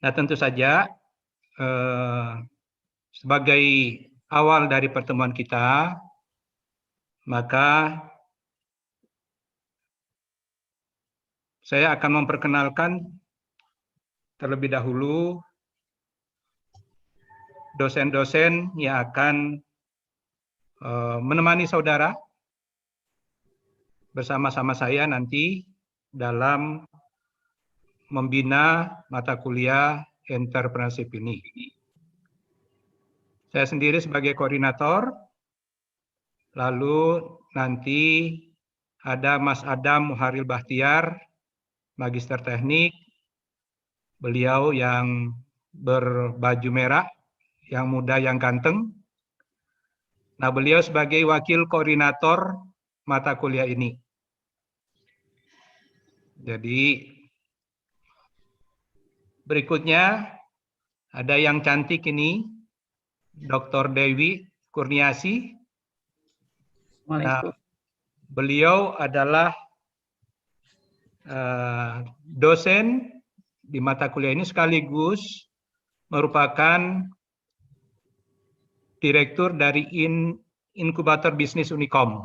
Nah, tentu saja sebagai awal dari pertemuan kita, maka saya akan memperkenalkan terlebih dahulu dosen-dosen yang akan menemani saudara bersama-sama saya nanti dalam membina mata kuliah entrepreneurship ini. Saya sendiri sebagai koordinator, lalu nanti ada Mas Adam Muharil Bahtiar, Magister Teknik, beliau yang berbaju merah, yang muda, yang ganteng. Nah, beliau sebagai wakil koordinator mata kuliah ini. Jadi, berikutnya ada yang cantik ini, Dr. Dewi Kurniasi. Nah, beliau adalah dosen di mata kuliah ini sekaligus merupakan direktur dari Inkubator Bisnis Unicom,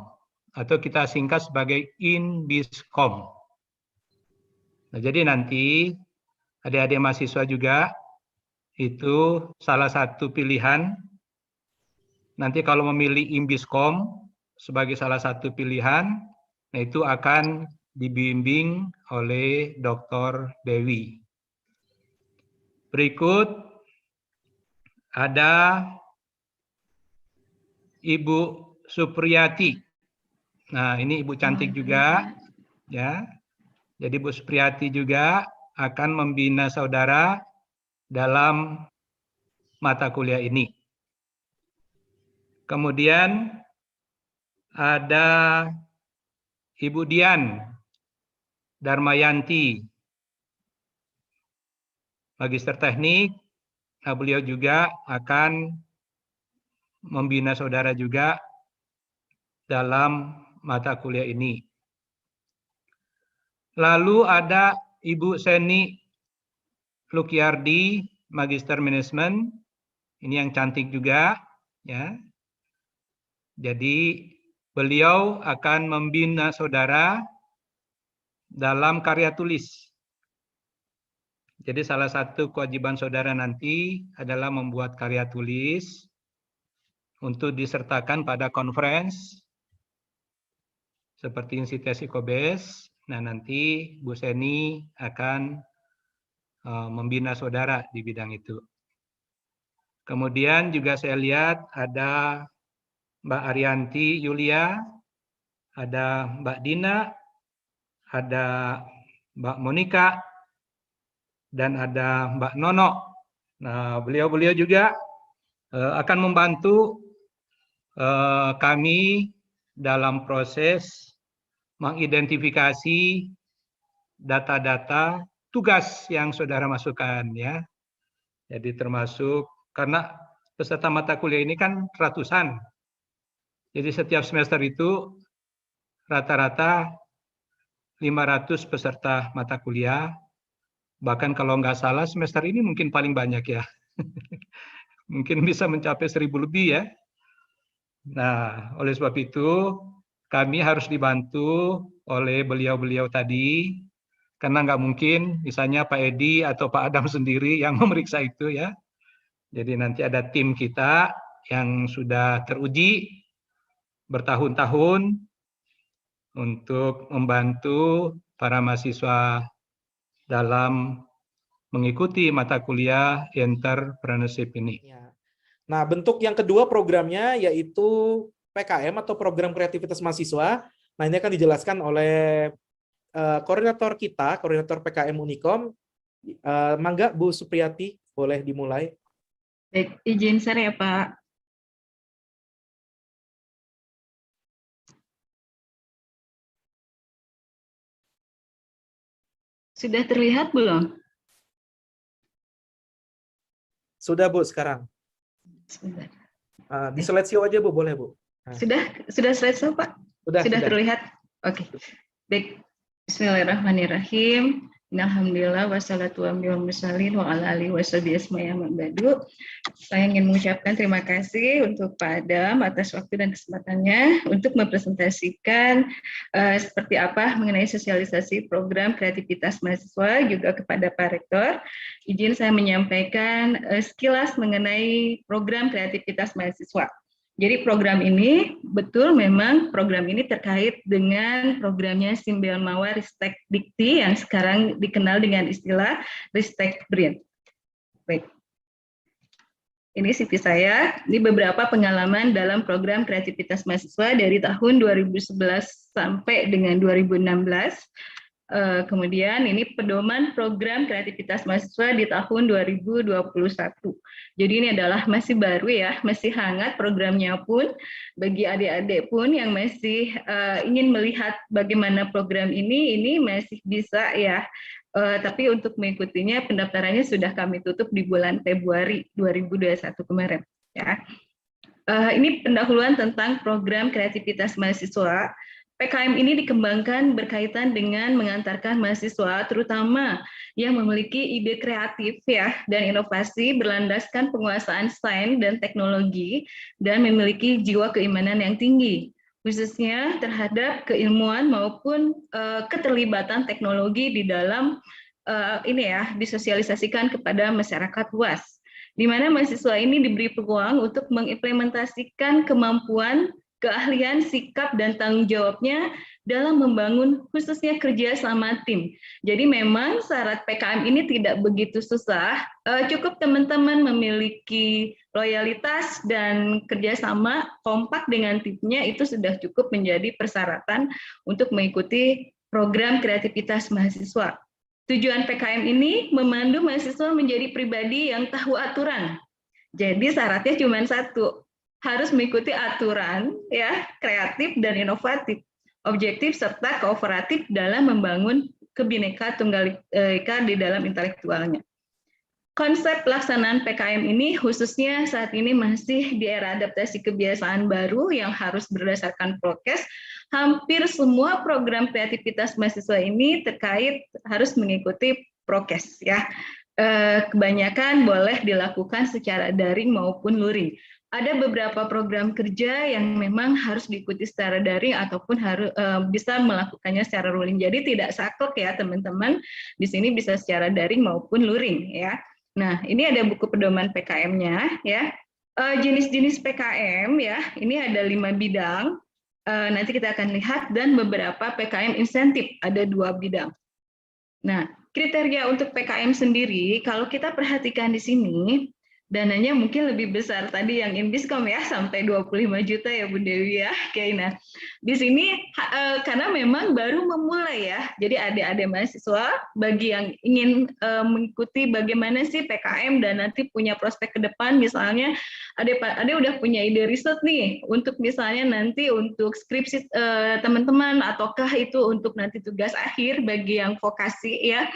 atau kita singkat sebagai INBISCOM. Nah, jadi nanti adik-adik mahasiswa juga itu salah satu pilihan. Nanti kalau memilih INBISCOM sebagai salah satu pilihan, nah itu akan dibimbing oleh Dr. Dewi. Berikut ada Ibu Supriyati. Nah, ini Ibu cantik juga, ya. Jadi Bu Supriyati juga akan membina saudara dalam mata kuliah ini. Kemudian ada Ibu Dian Darmayanti, Magister Teknik. Nah, beliau juga akan membina saudara juga dalam mata kuliah ini. Lalu ada Ibu Seni Lukiardi, Magister Manajemen. Ini yang cantik juga, ya. Jadi beliau akan membina saudara dalam karya tulis. Jadi salah satu kewajiban saudara nanti adalah membuat karya tulis untuk disertakan pada conference seperti Insites Ikobes. Nah, nanti Bu Seni akan membina saudara di bidang itu. Kemudian juga saya lihat ada Mbak Arianti Yulia, ada Mbak Dina, ada Mbak Monika, dan ada Mbak Nono. Nah, beliau-beliau juga akan membantu kami dalam proses mengidentifikasi data-data tugas yang saudara masukkan, ya. Jadi termasuk karena peserta mata kuliah ini kan ratusan. Jadi setiap semester itu rata-rata 500 peserta mata kuliah. Bahkan kalau nggak salah semester ini mungkin paling banyak, ya. Mungkin bisa mencapai 1000 lebih, ya. Nah, oleh sebab itu kami harus dibantu oleh beliau-beliau tadi, karena nggak mungkin misalnya Pak Edi atau Pak Adam sendiri yang memeriksa itu, ya. Jadi nanti ada tim kita yang sudah teruji bertahun-tahun untuk membantu para mahasiswa dalam mengikuti mata kuliah entrepreneurship ini. Nah, bentuk yang kedua programnya yaitu PKM atau Program Kreativitas Mahasiswa. Nah, ini akan dijelaskan oleh koordinator kita, koordinator PKM Unicom. Mangga Bu Supriyati, boleh dimulai. Baik, izin share ya Pak. Sudah terlihat belum? Sudah Bu sekarang. Sebentar. Di slideshow aja Bu, boleh Bu. Nah. Sudah slideshow Pak? Sudah terlihat? Oke. Baik. Bismillahirrahmanirrahim. Alhamdulillah wassalatu wassalamu wa ala alihi washabihi ba'du. Saya ingin mengucapkan terima kasih untuk Pak Adam atas waktu dan kesempatannya untuk mempresentasikan seperti apa mengenai sosialisasi program kreativitas mahasiswa, juga kepada Pak Rektor. Izin saya menyampaikan sekilas mengenai program kreativitas mahasiswa. Jadi program ini, betul memang program ini terkait dengan programnya Symbion Mawa Ristek Dikti yang sekarang dikenal dengan istilah Ristek Brain. Baik. Ini CV saya, ini beberapa pengalaman dalam program kreativitas mahasiswa dari tahun 2011 sampai dengan 2016. Kemudian ini pedoman program kreativitas mahasiswa di tahun 2021. Jadi ini adalah masih baru ya, masih hangat programnya pun, bagi adik-adik pun yang masih ingin melihat bagaimana program ini masih bisa ya. Tapi untuk mengikutinya pendaftarannya sudah kami tutup di bulan Februari 2021 kemarin. Ya. Ini pendahuluan tentang program kreativitas mahasiswa. PKM ini dikembangkan berkaitan dengan mengantarkan mahasiswa, terutama yang memiliki ide kreatif ya dan inovasi berlandaskan penguasaan sains dan teknologi dan memiliki jiwa keimanan yang tinggi, khususnya terhadap keilmuan maupun keterlibatan teknologi di dalam ini ya disosialisasikan kepada masyarakat luas, di mana mahasiswa ini diberi peluang untuk mengimplementasikan kemampuan, keahlian, sikap, dan tanggung jawabnya dalam membangun khususnya kerja sama tim. Jadi memang syarat PKM ini tidak begitu susah, cukup teman-teman memiliki loyalitas dan kerjasama kompak dengan timnya, itu sudah cukup menjadi persyaratan untuk mengikuti program kreativitas mahasiswa. Tujuan PKM ini memandu mahasiswa menjadi pribadi yang tahu aturan. Jadi syaratnya cuma satu, harus mengikuti aturan ya, kreatif dan inovatif, objektif serta kooperatif dalam membangun Bhinneka Tunggal Ika di dalam intelektualnya. Konsep pelaksanaan PKM ini khususnya saat ini masih di era adaptasi kebiasaan baru yang harus berdasarkan prokes. Hampir semua program kreativitas mahasiswa ini terkait harus mengikuti prokes ya. Kebanyakan boleh dilakukan secara daring maupun luring. Ada beberapa program kerja yang memang harus diikuti secara daring ataupun harus bisa melakukannya secara luring. Jadi tidak saklek ya teman-teman. Di sini bisa secara daring maupun luring ya. Nah, ini ada buku pedoman PKM-nya ya. Jenis-jenis PKM ya. Ini ada 5 bidang. Nanti kita akan lihat, dan beberapa PKM insentif ada 2 bidang. Nah, kriteria untuk PKM sendiri kalau kita perhatikan di sini, dananya mungkin lebih besar tadi yang Inbiskom ya, sampai 25 juta ya Bu Dewi ya. Oke, nah di sini karena memang baru memulai ya, jadi adik-adik mahasiswa bagi yang ingin mengikuti bagaimana sih PKM dan nanti punya prospek ke depan, misalnya adik udah punya ide riset nih untuk misalnya nanti untuk skripsi teman-teman, ataukah itu untuk nanti tugas akhir bagi yang vokasi ya.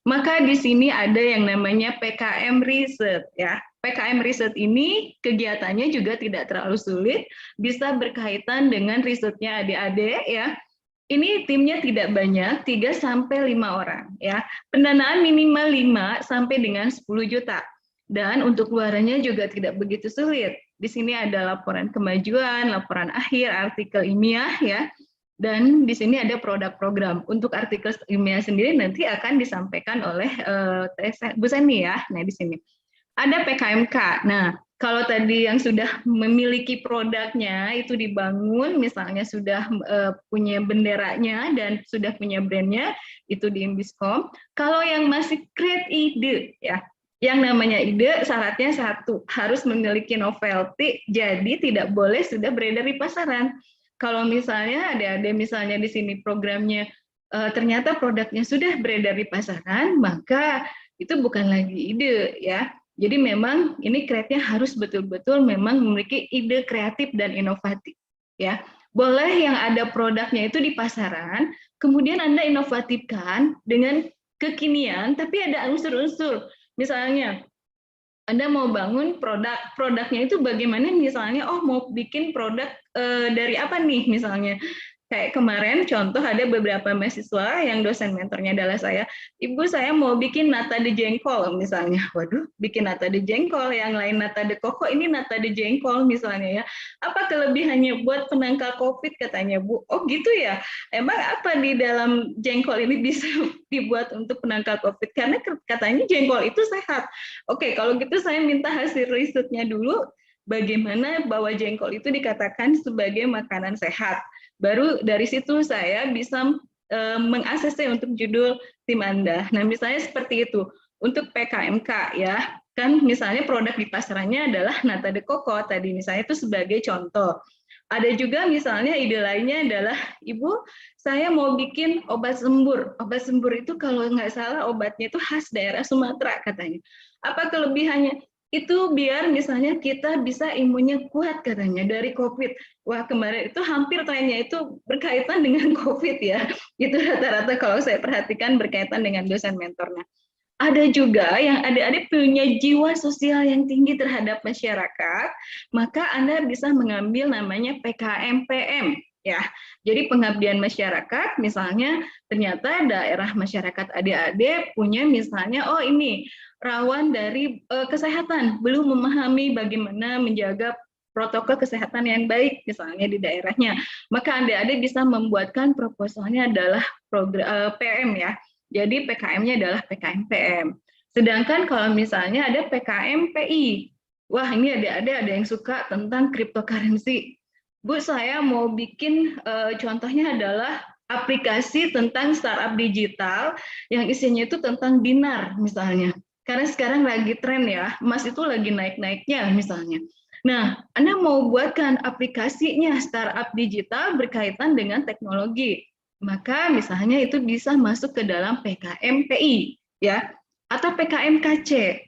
Maka di sini ada yang namanya PKM Riset ya. PKM Riset ini kegiatannya juga tidak terlalu sulit, bisa berkaitan dengan risetnya adik-adik ya. Ini timnya tidak banyak, 3-5 orang ya. Pendanaan minimal 5 sampai dengan 10 juta. Dan untuk luarannya juga tidak begitu sulit. Di sini ada laporan kemajuan, laporan akhir, artikel ilmiah ya. Dan di sini ada produk program. Untuk artikel ilmiah sendiri nanti akan disampaikan oleh Bu Seni ya. Nah, di sini ada PKMK. Nah, kalau tadi yang sudah memiliki produknya itu dibangun, misalnya sudah punya benderanya dan sudah punya brandnya, itu di Inbiskom. Kalau yang masih create ide ya, yang namanya ide syaratnya satu, harus memiliki novelty, jadi tidak boleh sudah beredar di pasaran. Kalau misalnya ada misalnya di sini programnya ternyata produknya sudah beredar di pasaran, maka itu bukan lagi ide ya. Jadi memang ini create-nya harus betul-betul memang memiliki ide kreatif dan inovatif ya. Boleh yang ada produknya itu di pasaran, kemudian Anda inovatifkan dengan kekinian, tapi ada unsur-unsur. Misalnya Anda mau bangun produknya itu bagaimana, misalnya mau bikin produk dari apa nih misalnya, Kayak kemarin contoh ada beberapa mahasiswa yang dosen mentornya adalah saya, Ibu saya mau bikin nata de jengkol misalnya. Waduh, bikin nata de jengkol, yang lain nata de koko, ini nata de jengkol misalnya ya. Apa kelebihannya buat penangkal COVID katanya Bu? Oh gitu ya. Emang apa di dalam jengkol ini bisa dibuat untuk penangkal COVID? Karena katanya jengkol itu sehat. Oke, kalau gitu saya minta hasil risetnya dulu. Bagaimana bahwa jengkol itu dikatakan sebagai makanan sehat. Baru dari situ saya bisa mengakses untuk judul tim Anda. Nah, misalnya seperti itu. Untuk PKMK ya, kan misalnya produk di pasarannya adalah nata de coco tadi misalnya itu sebagai contoh. Ada juga misalnya ide lainnya adalah, Ibu, saya mau bikin obat sembur. Obat sembur itu kalau nggak salah obatnya itu khas daerah Sumatera katanya. Apa kelebihannya? Itu biar misalnya kita bisa imunnya kuat katanya dari COVID. Wah, kemarin itu hampir trennya itu berkaitan dengan COVID ya. Itu rata-rata kalau saya perhatikan berkaitan dengan dosen mentornya. Ada juga yang adik-adik punya jiwa sosial yang tinggi terhadap masyarakat, maka Anda bisa mengambil namanya PKM-PM ya. Jadi pengabdian masyarakat, misalnya ternyata daerah masyarakat adik-adik punya misalnya, oh ini rawan dari kesehatan, belum memahami bagaimana menjaga protokol kesehatan yang baik misalnya di daerahnya, maka adik-adik bisa membuatkan proposalnya adalah program PM ya. Jadi PKM-nya adalah PKM PM. Sedangkan kalau misalnya ada PKM PI, wah ini ada yang suka tentang cryptocurrency. Bu, saya mau bikin contohnya adalah aplikasi tentang startup digital yang isinya itu tentang dinar misalnya. Karena sekarang lagi tren ya, emas itu lagi naik-naiknya misalnya. Nah, Anda mau buatkan aplikasinya startup digital berkaitan dengan teknologi. Maka misalnya itu bisa masuk ke dalam PKM PI ya, atau PKM KC.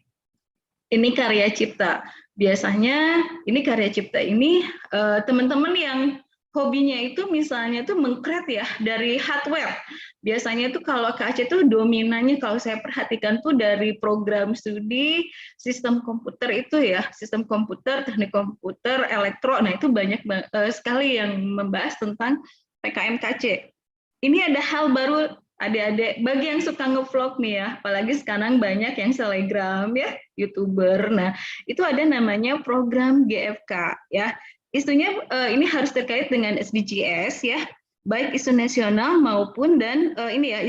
Ini karya cipta. Biasanya ini karya cipta ini teman-teman yang hobinya itu misalnya itu meng-create ya dari hardware. Biasanya itu kalau KC itu dominannya kalau saya perhatikan tuh dari program studi, sistem komputer itu ya, sistem komputer, teknik komputer, elektro. Nah, itu banyak sekali yang membahas tentang PKM KC. Ini ada hal baru adik-adik, bagi yang suka nge-vlog nih ya, apalagi sekarang banyak yang selebgram ya, YouTuber. Nah, itu ada namanya program GFK ya. Isunya ini harus terkait dengan SDGs ya, baik isu nasional maupun dan ini ya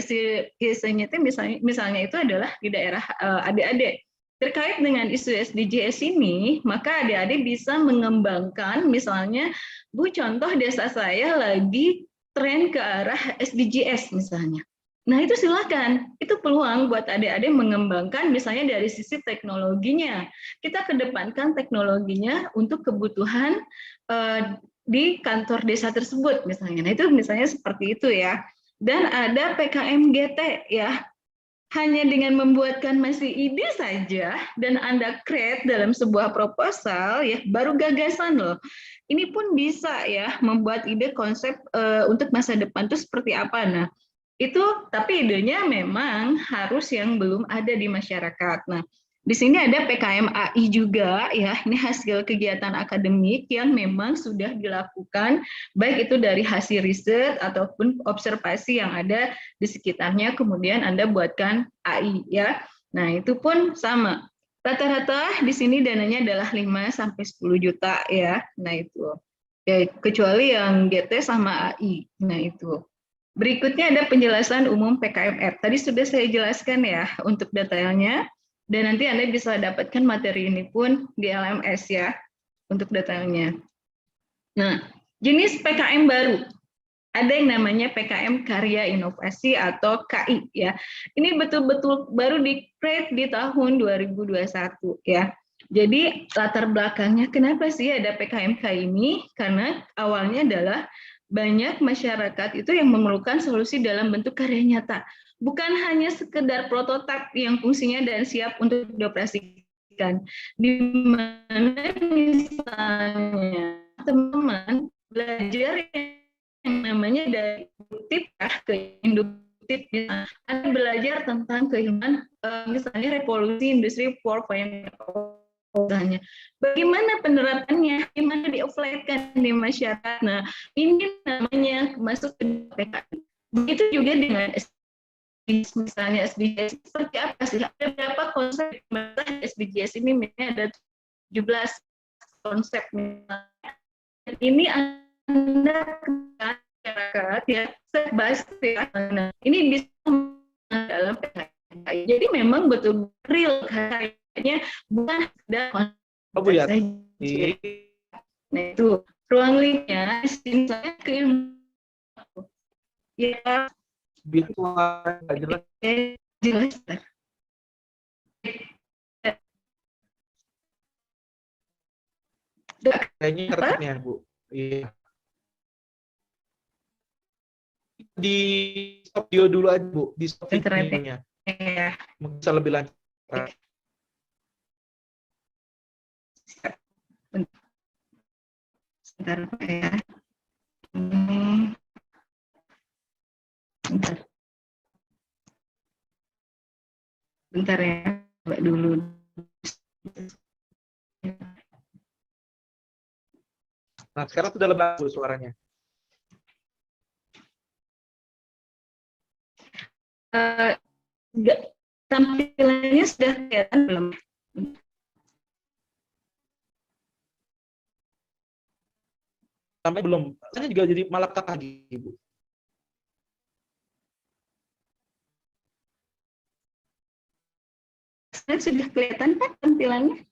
isunya itu misalnya itu adalah di daerah adik-adik. Terkait dengan isu SDGs ini, maka adik-adik bisa mengembangkan misalnya, Bu, contoh desa saya lagi tren ke arah SDGs misalnya. Nah, itu silakan. Itu peluang buat adik-adik mengembangkan misalnya dari sisi teknologinya. Kita kedepankan teknologinya untuk kebutuhan di kantor desa tersebut misalnya. Nah, itu misalnya seperti itu ya. Dan ada PKM GT ya. Hanya dengan membuatkan masih ide saja dan Anda create dalam sebuah proposal ya, baru gagasan loh. Ini pun bisa ya membuat ide konsep untuk masa depan itu seperti apa. Nah, itu tapi idenya memang harus yang belum ada di masyarakat. Nah, di sini ada PKM AI juga ya. Ini hasil kegiatan akademik yang memang sudah dilakukan baik itu dari hasil riset ataupun observasi yang ada di sekitarnya, kemudian Anda buatkan AI ya. Nah, itu pun sama. Rata-rata di sini dananya adalah 5 sampai 10 juta ya. Nah, itu. Ya, kecuali yang GT sama AI. Nah, itu. Berikutnya ada penjelasan umum PKMR. Tadi sudah saya jelaskan ya untuk detailnya. Dan nanti Anda bisa dapatkan materi ini pun di LMS ya untuk detailnya. Nah, jenis PKM baru. Ada yang namanya PKM Karya Inovasi atau KI ya. Ini betul-betul baru di-create di tahun 2021 ya. Jadi latar belakangnya kenapa sih ada PKM KI ini? Karena awalnya adalah banyak masyarakat itu yang memerlukan solusi dalam bentuk karya nyata. Bukan hanya sekedar prototipe yang fungsinya dan siap untuk dioperasikan. Di mana misalnya teman-teman belajar yang namanya dari induktif ya ke induktif, misalnya belajar tentang keilmuan misalnya revolusi industri 4.0 proposalnya. Bagaimana penerapannya, gimana di-offline-kan di masyarakat. Nah, ini namanya masuk ke PKM. Begitu juga dengan SDGs, misalnya SDGs seperti apa sih? Ada berapa konsep SDGs ini? Misalnya ada 17 konsep. Dan ini Anda masyarakat ya, step by step ya. Nah, ini bisa dalam PKM. Jadi memang betul real kayaknya, bukan sekedar konsep saja. Nah itu ruang linknya, misalnya ke ilmu ya jelas. jelas. Kayaknya tertibnya Bu. Iya. Di stop video dulu aja Bu, di stop videonya. Iya. Mungkin bisa lebih lanjut. Sebentar Pak ya. Bentar ya, Mbak dulu. Nah, sekarang sudah lebih bagus suaranya. Tampilannya sudah kelihatan belum? Sampai belum. Saya juga jadi malah kata lagi, Ibu. Sudah kelihatan Pak tampilannya?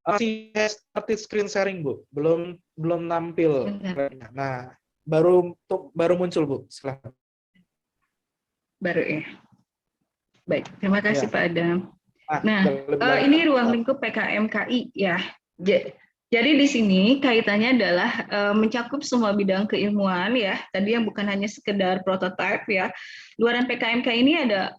Masih seperti screen sharing Bu, belum nampil. Bentar. Nah, baru muncul Bu. Silahkan. Baru ya. Baik, terima kasih Ya. Pak Adam. Nah, ini ruang lingkup PKMKI ya. Jadi di sini kaitannya adalah mencakup semua bidang keilmuan ya. Tadi yang bukan hanya sekedar prototipe ya. Luaran PKMKI ini ada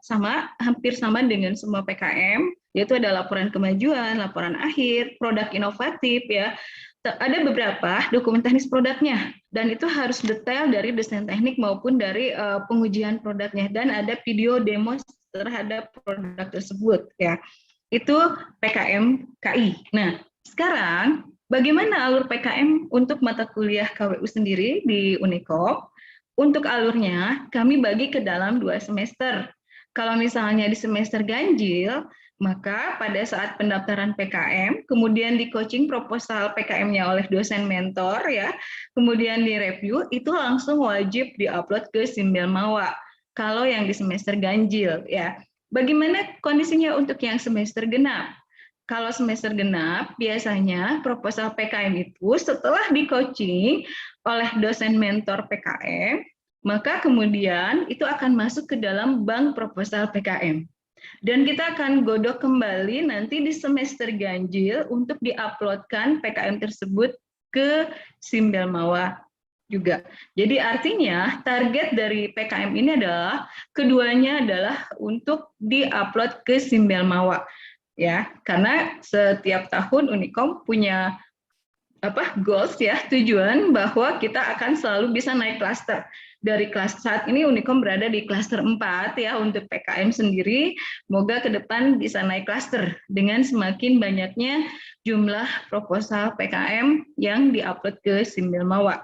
hampir sama dengan semua PKM, yaitu ada laporan kemajuan, laporan akhir, produk inovatif ya. Ada beberapa dokumen teknis produknya dan itu harus detail dari desain teknik maupun dari pengujian produknya, dan ada video demo terhadap produk tersebut ya. Itu PKMKI. Nah, sekarang bagaimana alur PKM untuk mata kuliah KWU sendiri di Unikom? Untuk alurnya kami bagi ke dalam 2 semester. Kalau misalnya di semester ganjil, maka pada saat pendaftaran PKM, kemudian di coaching proposal PKM-nya oleh dosen mentor ya, kemudian direview, itu langsung wajib diupload ke Simbel Mawa. Kalau yang di semester ganjil ya. Bagaimana kondisinya untuk yang semester genap? Kalau semester genap, biasanya proposal PKM itu setelah di-coaching oleh dosen mentor PKM, maka kemudian itu akan masuk ke dalam bank proposal PKM. Dan kita akan godok kembali nanti di semester ganjil untuk diuploadkan PKM tersebut ke Simbel Mawa juga. Jadi artinya target dari PKM ini adalah keduanya adalah untuk diupload ke Simbel Mawa. Ya, karena setiap tahun Unikom punya goals ya, tujuan bahwa kita akan selalu bisa naik klaster. Dari kelas saat ini Unikom berada di klaster 4 ya untuk PKM sendiri. Semoga ke depan bisa naik klaster dengan semakin banyaknya jumlah proposal PKM yang diupload ke Simbel Mawa.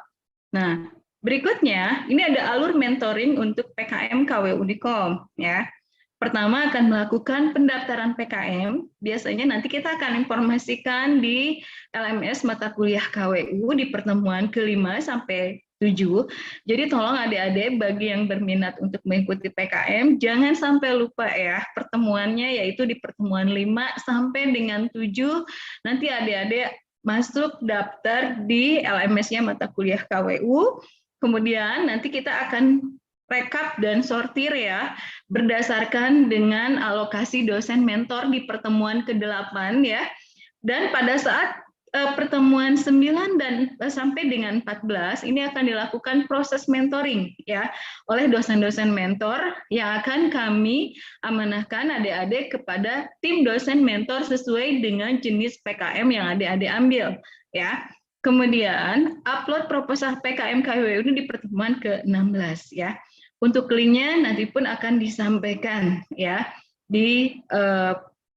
Nah, berikutnya ini ada alur mentoring untuk PKM KW Unikom ya. Pertama akan melakukan pendaftaran PKM, biasanya nanti kita akan informasikan di LMS mata kuliah KWU di pertemuan ke-5 sampai 7. Jadi tolong adik-adik bagi yang berminat untuk mengikuti PKM, jangan sampai lupa ya pertemuannya, yaitu di pertemuan 5 sampai dengan 7, nanti adik-adik masuk daftar di LMS-nya mata kuliah KWU, kemudian nanti kita akan rekap dan sortir ya, berdasarkan dengan alokasi dosen mentor di pertemuan ke-8 ya. Dan pada saat pertemuan 9 dan sampai dengan 14 ini akan dilakukan proses mentoring ya oleh dosen-dosen mentor yang akan kami amanahkan adik-adik kepada tim dosen mentor sesuai dengan jenis PKM yang adik-adik ambil ya. Kemudian upload proposal PKM KWU ini di pertemuan ke-16 ya. Untuk linknya nanti pun akan disampaikan ya di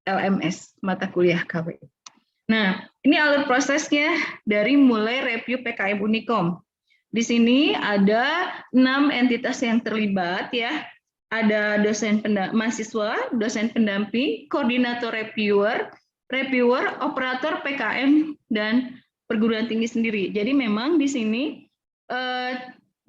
LMS mata kuliah KWU. Nah, ini alur prosesnya dari mulai review PKM Unikom. Di sini ada 6 entitas yang terlibat ya. Ada dosen mahasiswa, dosen pendamping, koordinator reviewer, operator PKM, dan perguruan tinggi sendiri. Jadi memang di sini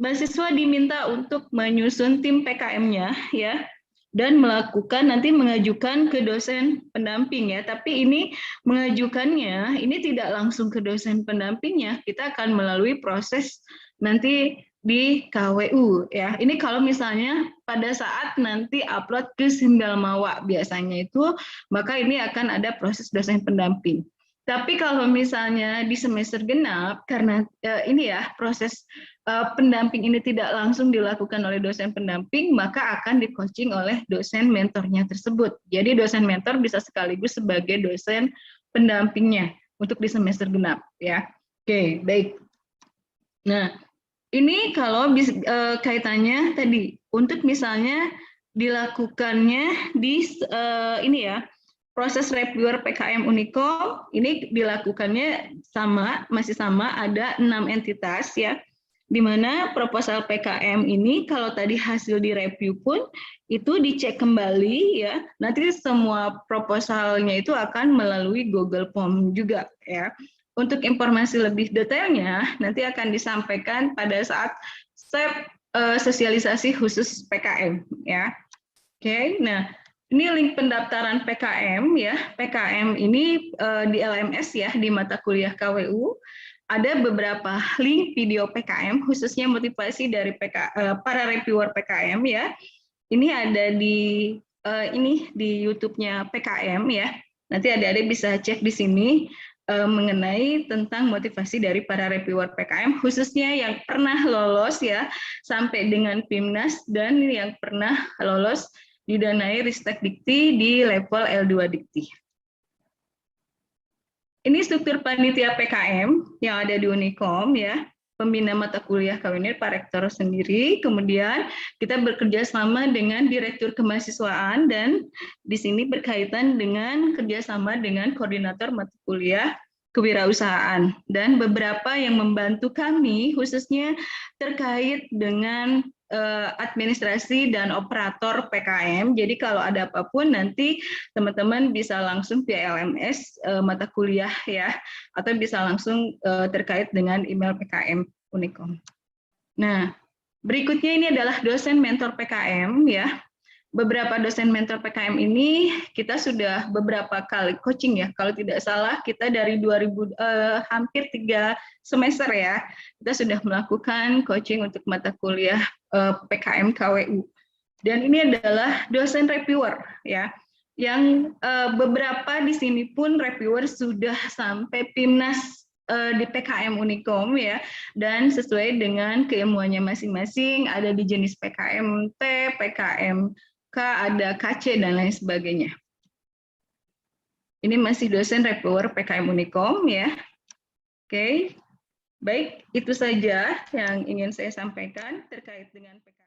mahasiswa diminta untuk menyusun tim PKM-nya ya, dan nanti mengajukan ke dosen pendamping ya. Tapi ini mengajukannya ini tidak langsung ke dosen pendampingnya, kita akan melalui proses nanti di KWU ya. Ini kalau misalnya pada saat nanti upload ke Simbel Mawa biasanya itu, maka ini akan ada proses dosen pendamping. Tapi kalau misalnya di semester genap, karena ini ya proses pendamping ini tidak langsung dilakukan oleh dosen pendamping, maka akan di-coaching oleh dosen mentornya tersebut. Jadi dosen mentor bisa sekaligus sebagai dosen pendampingnya untuk di semester genap ya. Oke, baik. Nah, ini kalau kaitannya tadi untuk misalnya dilakukannya di ini ya, proses reviewer PKM Unikom ini dilakukannya masih sama, ada 6 entitas ya, di mana proposal PKM ini kalau tadi hasil direview pun itu dicek kembali ya, nanti semua proposalnya itu akan melalui Google Form juga ya. Untuk informasi lebih detailnya nanti akan disampaikan pada saat step sosialisasi khusus PKM ya. Oke, nah ini link pendaftaran PKM ya. PKM ini di LMS ya, di mata kuliah KWU. Ada beberapa link video PKM khususnya motivasi dari para reviewer PKM ya. Ini ada di YouTube-nya PKM ya. Nanti adik-adik bisa cek di sini mengenai tentang motivasi dari para reviewer PKM khususnya yang pernah lolos ya sampai dengan PIMNAS dan yang pernah lolos didanai Ristek Dikti di level L2 Dikti. Ini struktur panitia PKM yang ada di Unikom ya. Pembina mata kuliah KWU Pak Rektor sendiri, kemudian kita bekerja sama dengan Direktur Kemahasiswaan dan di sini berkaitan dengan kerjasama dengan koordinator mata kuliah kewirausahaan dan beberapa yang membantu kami khususnya terkait dengan administrasi dan operator PKM. Jadi kalau ada apapun nanti teman-teman bisa langsung via LMS mata kuliah ya, atau bisa langsung terkait dengan email PKM Unikom. Nah, berikutnya ini adalah dosen mentor PKM ya. Beberapa dosen mentor PKM ini kita sudah beberapa kali coaching ya. Kalau tidak salah kita dari hampir 3 semester ya, kita sudah melakukan coaching untuk mata kuliah PKM KWU. Dan ini adalah dosen reviewer ya, yang beberapa di sini pun reviewer sudah sampai PIMNAS di PKM Unikom ya, dan sesuai dengan keilmuannya masing-masing, ada di jenis PKM T, PKM K, ada KC dan lain sebagainya. Ini masih dosen reviewer PKM Unikom ya. Oke. Baik, itu saja yang ingin saya sampaikan terkait dengan PKM.